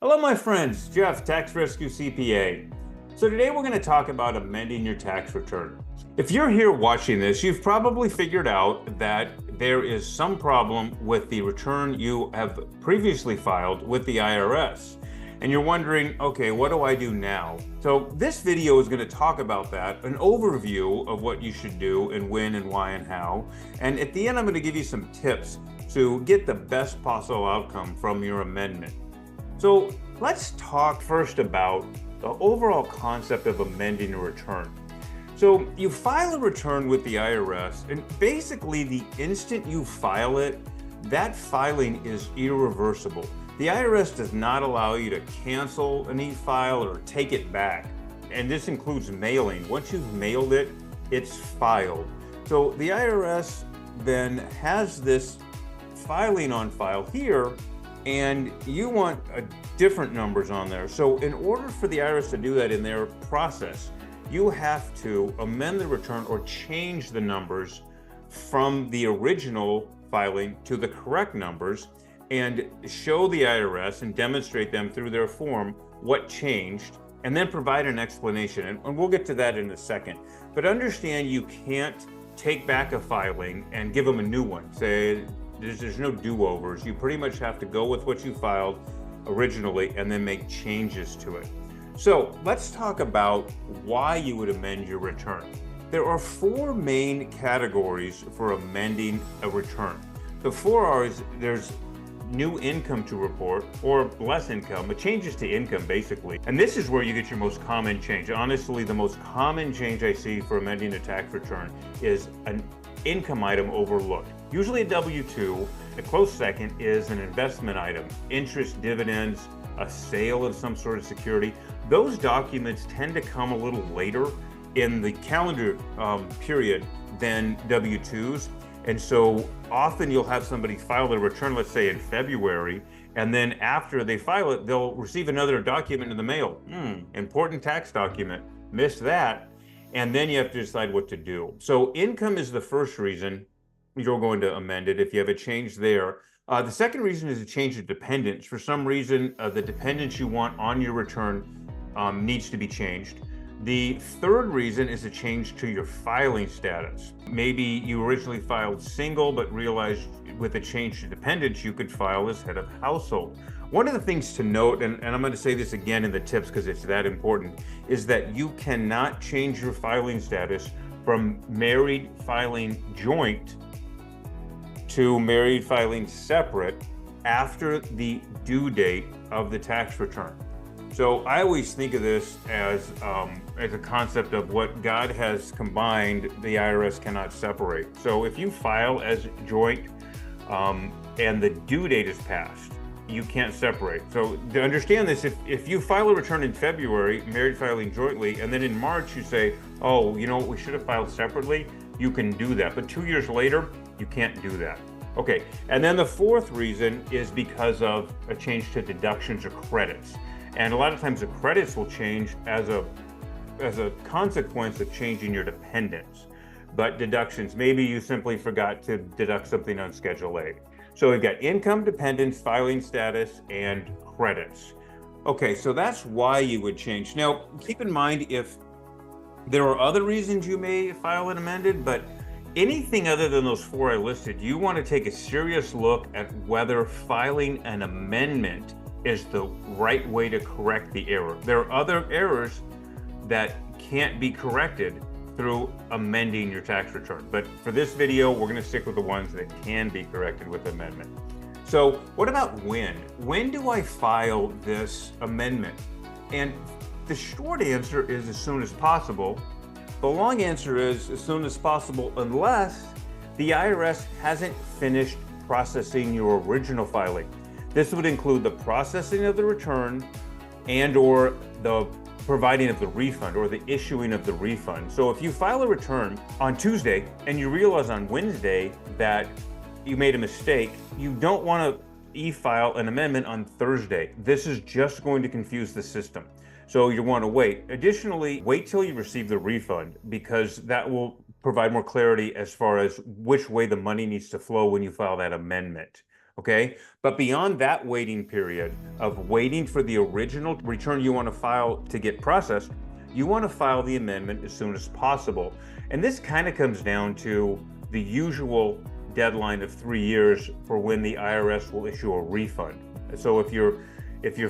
Hello, my friends. Jeff, Tax Rescue CPA. So today we're going to talk about amending your tax return. If you're here watching this, you've probably figured out that there is some problem with the return you have previously filed with the IRS. And you're wondering, okay, what do I do now? So this video is going to talk about that, an overview of what you should do and when and why and how. And at the end, I'm going to give you some tips to get the best possible outcome from your amendment. So let's talk first about the overall concept of amending a return. So you file a return with the IRS, and basically the instant you file it, that filing is irreversible. The IRS does not allow you to cancel an e-file or take it back. And this includes mailing. Once you've mailed it, it's filed. So the IRS then has this filing on file here, and you want different numbers on there. So in order for the IRS to do that in their process, you have to amend the return or change the numbers from the original filing to the correct numbers and show the IRS and demonstrate them through their form what changed, and then provide an explanation. And we'll get to that in a second. But understand you can't take back a filing and give them a new one. Say, there's no do-overs. You pretty much have to go with what you filed originally and then make changes to it. So let's talk about why you would amend your return. There are four main categories for amending a return. The four are, there's new income to report or less income, changes to income basically. And this is where you get your most common change. Honestly, the most common change I see for amending a tax return is an income item overlooked. Usually a W-2. A close second is an investment item, interest, dividends, a sale of some sort of security. Those documents tend to come a little later in the calendar period than W-2s. And so often you'll have somebody file their return, let's say in February, and then after they file it, they'll receive another document in the mail. Important tax document, missed that. And then you have to decide what to do. So income is the first reason you're going to amend it if you have a change there. The second reason is a change of dependents. For some reason, the dependents you want on your return needs to be changed. The third reason is a change to your filing status. Maybe you originally filed single, but realized with a change to dependents, you could file as head of household. One of the things to note, and I'm going to say this again in the tips because it's that important, is that you cannot change your filing status from married filing joint to married filing separate after the due date of the tax return. So I always think of this as a concept of what God has combined, the IRS cannot separate. So if you file as joint and the due date is passed, you can't separate. So to understand this, if you file a return in February, married filing jointly, and then in March you say, oh, you know what, we should have filed separately, you can do that. But 2 years later, you can't do that. Okay, and then the fourth reason is because of a change to deductions or credits. And a lot of times the credits will change as a consequence of changing your dependents. But deductions, maybe you simply forgot to deduct something on Schedule A. So we've got income, dependents, filing status, and credits. Okay, so that's why you would change. Now, keep in mind if there are other reasons you may file an amended, but anything other than those four I listed, you want to take a serious look at whether filing an amendment is the right way to correct the error. There are other errors that can't be corrected through amending your tax return. But for this video, we're going to stick with the ones that can be corrected with amendment. So what about when? When do I file this amendment? And the short answer is as soon as possible. The long answer is as soon as possible, unless the IRS hasn't finished processing your original filing. This would include the processing of the return and or the providing of the refund or the issuing of the refund. So if you file a return on Tuesday and you realize on Wednesday that you made a mistake, you don't want to e-file an amendment on Thursday. This is just going to confuse the system. So you want to wait. Additionally, wait till you receive the refund, because that will provide more clarity as far as which way the money needs to flow when you file that amendment. okay? But beyond that waiting period of waiting for the original return you want to file to get processed, you want to file the amendment as soon as possible. And this kind of comes down to the usual deadline of 3 years for when the IRS will issue a refund. So if you're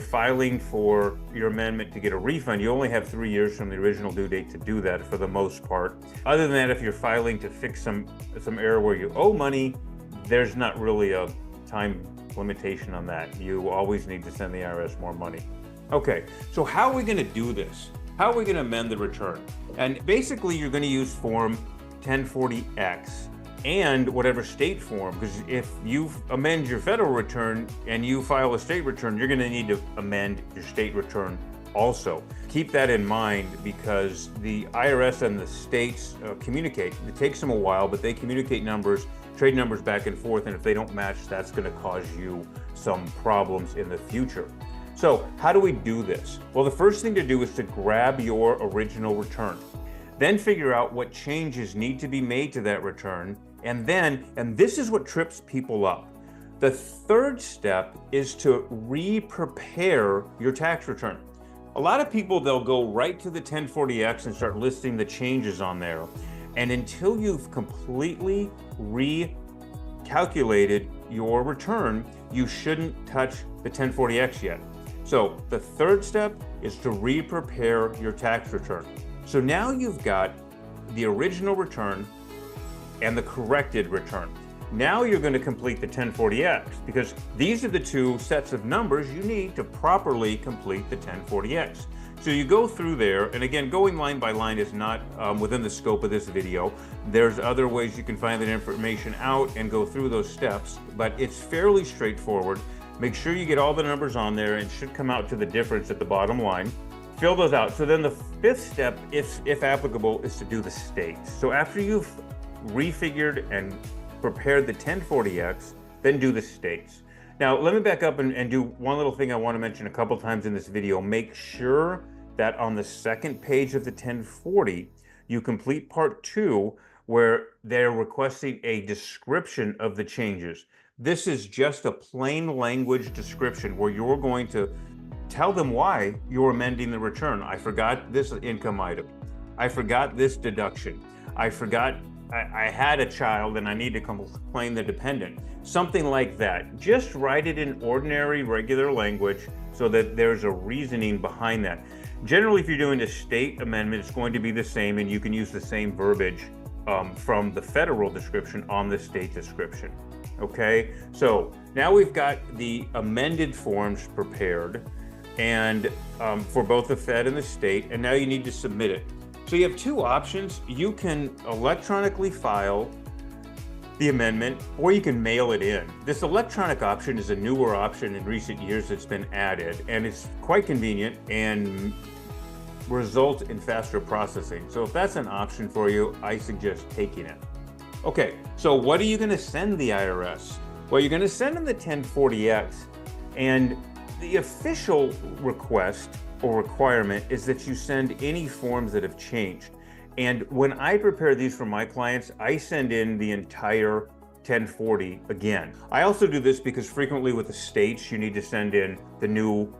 filing for your amendment to get a refund, you only have 3 years from the original due date to do that for the most part. Other than that, if you're filing to fix some error where you owe money, there's not really a time limitation on that. You always need to send the IRS more money. Okay, so how are we going to do this? How are we going to amend the return? And basically, you're going to use Form 1040X and whatever state form, because if you amend your federal return and you file a state return, you're going to need to amend your state return also. Keep that in mind because the IRS and the states communicate. It takes them a while, but they communicate trade numbers back and forth, and if they don't match, that's going to cause you some problems in the future. So how do we do this? Well, the first thing to do is to grab your original return. Then figure out what changes need to be made to that return. And this is what trips people up. The third step is to re-prepare your tax return. A lot of people, they'll go right to the 1040X and start listing the changes on there. And until you've completely recalculated your return, you shouldn't touch the 1040X yet. So the third step is to re-prepare your tax return. So now you've got the original return and the corrected return. Now you're going to complete the 1040X because these are the two sets of numbers you need to properly complete the 1040X. So you go through there, and again, going line by line is not within the scope of this video. There's other ways you can find that information out and go through those steps, but it's fairly straightforward. Make sure you get all the numbers on there and it should come out to the difference at the bottom line. Fill those out. So then the fifth step, if applicable, is to do the states. So after you've refigured and prepared the 1040X, then do the states. Now, let me back up and do one little thing I want to mention a couple times in this video. Make sure that on the second page of the 1040, you complete part 2, where they're requesting a description of the changes. This is just a plain language description where you're going to tell them why you're amending the return. I forgot this income item. I forgot this deduction. I forgot I had a child and I need to claim the dependent. Something like that. Just write it in ordinary, regular language so that there's a reasoning behind that. Generally, if you're doing a state amendment, it's going to be the same, and you can use the same verbiage from the federal description on the state description. Okay, so now we've got the amended forms prepared and for both the Fed and the state, and now you need to submit it. So you have two options. You can electronically file the amendment, or you can mail it in. This electronic option is a newer option in recent years that's been added, and it's quite convenient and results in faster processing. So if that's an option for you, I suggest taking it. Okay, so what are you going to send the IRS? Well, you're going to send them the 1040X, and the official request or requirement is that you send any forms that have changed. And when I prepare these for my clients, I send in the entire 1040 again. I also do this because frequently with the states, you need to send in the new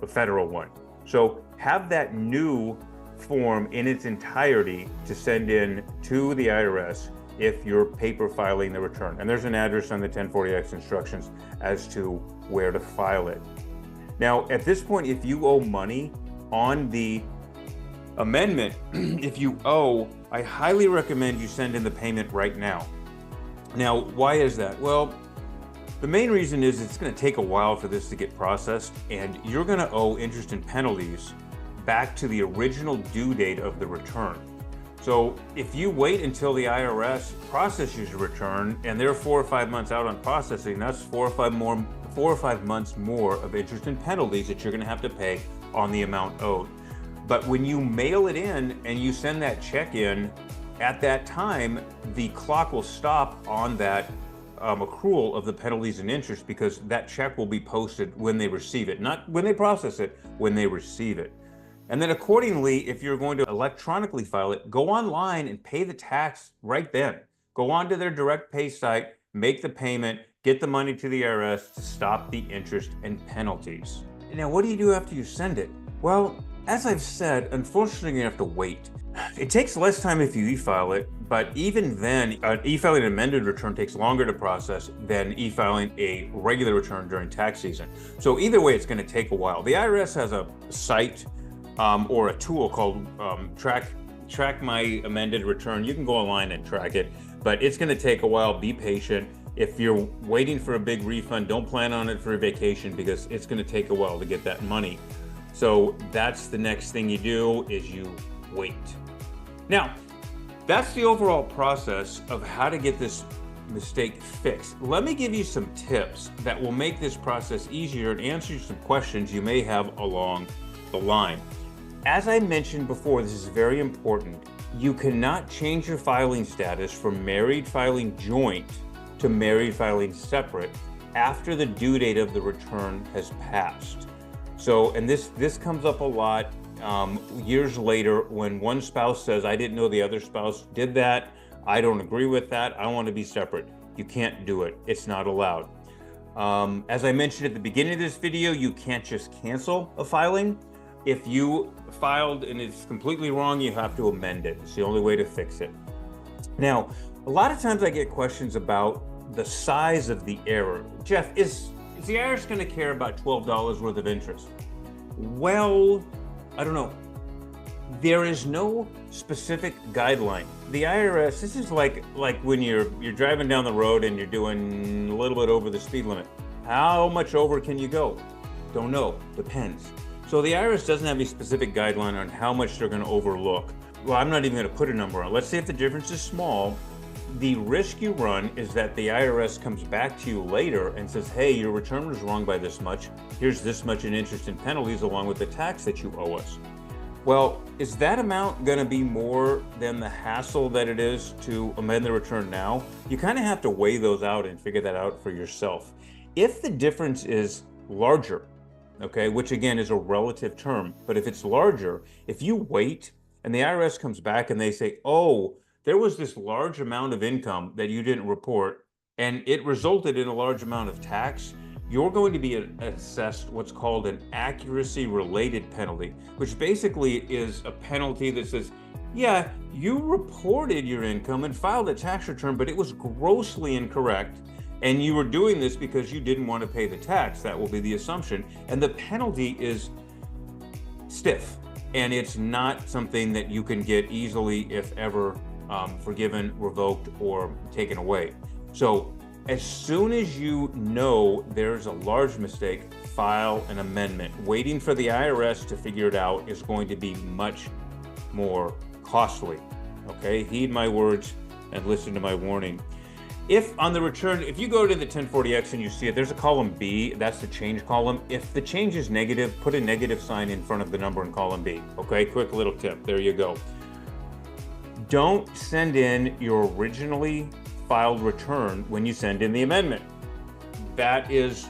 federal one. So have that new form in its entirety to send in to the IRS if you're paper filing the return. And there's an address on the 1040X instructions as to where to file it. Now, at this point, if you owe money on the amendment, if you owe, I highly recommend you send in the payment right now. Now, why is that? Well, the main reason is it's going to take a while for this to get processed, and you're going to owe interest and penalties back to the original due date of the return. So if you wait until the IRS processes your return and they're 4 or 5 months out on processing, that's 4 or 5 months more of interest and penalties that you're going to have to pay on the amount owed. But when you mail it in and you send that check in, at that time, the clock will stop on that accrual of the penalties and interest, because that check will be posted when they receive it, not when they process it, when they receive it. And then accordingly, if you're going to electronically file it, go online and pay the tax right then. Go onto their direct pay site, make the payment, get the money to the IRS to stop the interest and penalties. Now, what do you do after you send it? Well, as I've said, unfortunately, you have to wait. It takes less time if you e-file it, but even then, e-filing an amended return takes longer to process than e-filing a regular return during tax season. So either way, it's going to take a while. The IRS has a site or a tool called Track My Amended Return. You can go online and track it, but it's going to take a while. Be patient. If you're waiting for a big refund, don't plan on it for a vacation because it's going to take a while to get that money. So that's the next thing you do is you wait. Now, that's the overall process of how to get this mistake fixed. Let me give you some tips that will make this process easier and answer some questions you may have along the line. As I mentioned before, this is very important. You cannot change your filing status from married filing joint to married filing separate after the due date of the return has passed. So, and this comes up a lot years later when one spouse says, I didn't know the other spouse did that. I don't agree with that. I want to be separate. You can't do it. It's not allowed. As I mentioned at the beginning of this video, you can't just cancel a filing. If you filed and it's completely wrong, you have to amend it. It's the only way to fix it. Now, a lot of times I get questions about the size of the error. Jeff, is the IRS going to care about $12 worth of interest? Well, I don't know. There is no specific guideline. The IRS, this is like when you're driving down the road and you're doing a little bit over the speed limit. How much over can you go? Don't know. Depends. So the IRS doesn't have a specific guideline on how much they're going to overlook. Well, I'm not even going to put a number on. Let's say if the difference is small, the risk you run is that the IRS comes back to you later and says, hey, your return was wrong by this much. Here's this much in interest and penalties along with the tax that you owe us. Well, is that amount going to be more than the hassle that it is to amend the return now? You kind of have to weigh those out and figure that out for yourself. If the difference is larger, okay, which again is a relative term, but if it's larger, if you wait and the IRS comes back and they say, oh, there was this large amount of income that you didn't report and it resulted in a large amount of tax, you're going to be assessed what's called an accuracy related penalty, which basically is a penalty that says, yeah, you reported your income and filed a tax return, but it was grossly incorrect. And you were doing this because you didn't want to pay the tax. That will be the assumption. And the penalty is stiff. And it's not something that you can get easily, if ever, forgiven, revoked, or taken away. So as soon as you know there's a large mistake, file an amendment. Waiting for the IRS to figure it out is going to be much more costly. Okay, heed my words and listen to my warning. If on the return, if you go to the 1040X and you see it, there's a column B, that's the change column. If the change is negative, put a negative sign in front of the number in column B. Okay, quick little tip, there you go. Don't send in your originally filed return when you send in the amendment. That is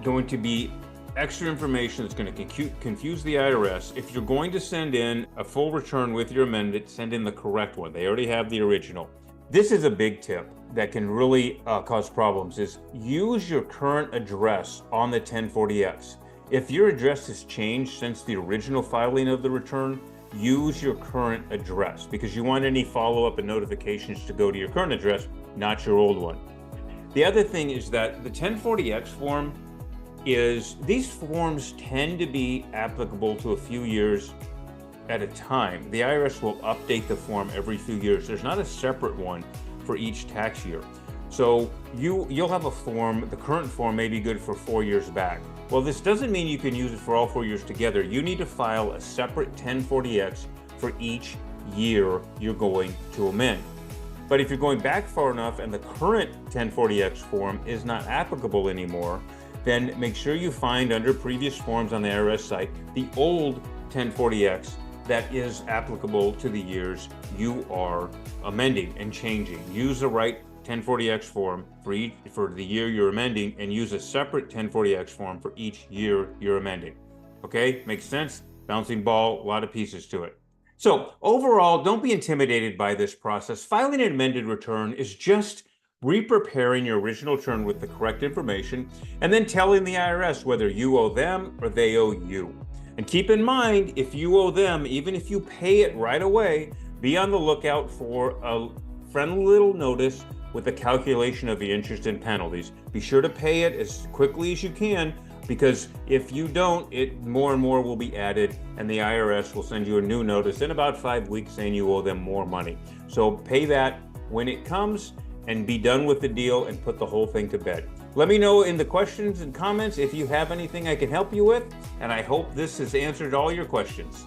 going to be extra information that's going to confuse the IRS. If you're going to send in a full return with your amendment, send in the correct one. They already have the original. This is a big tip that can really cause problems, is use your current address on the 1040X. If your address has changed since the original filing of the return, use your current address because you want any follow-up and notifications to go to your current address, not your old one. The other thing is that the 1040X form these forms tend to be applicable to a few years at a time. The IRS will update the form every few years. There's not a separate one for each tax year. So you'll have a form, the current form may be good for 4 years back. Well, this doesn't mean you can use it for all 4 years together. You need to file a separate 1040X for each year you're going to amend. But if you're going back far enough and the current 1040X form is not applicable anymore, then make sure you find under previous forms on the IRS site the old 1040X that is applicable to the years you are amending and changing. Use the right 1040X form for the year you're amending and use a separate 1040X form for each year you're amending. Okay, makes sense? Bouncing ball, a lot of pieces to it. So overall, don't be intimidated by this process. Filing an amended return is just re-preparing your original return with the correct information, and then telling the IRS whether you owe them or they owe you. And keep in mind, if you owe them, even if you pay it right away, be on the lookout for a friendly little notice with a calculation of the interest and penalties. Be sure to pay it as quickly as you can, because if you don't, more and more will be added, and the IRS will send you a new notice in about 5 weeks saying you owe them more money. So pay that when it comes and be done with the deal and put the whole thing to bed. Let me know in the questions and comments if you have anything I can help you with, and I hope this has answered all your questions.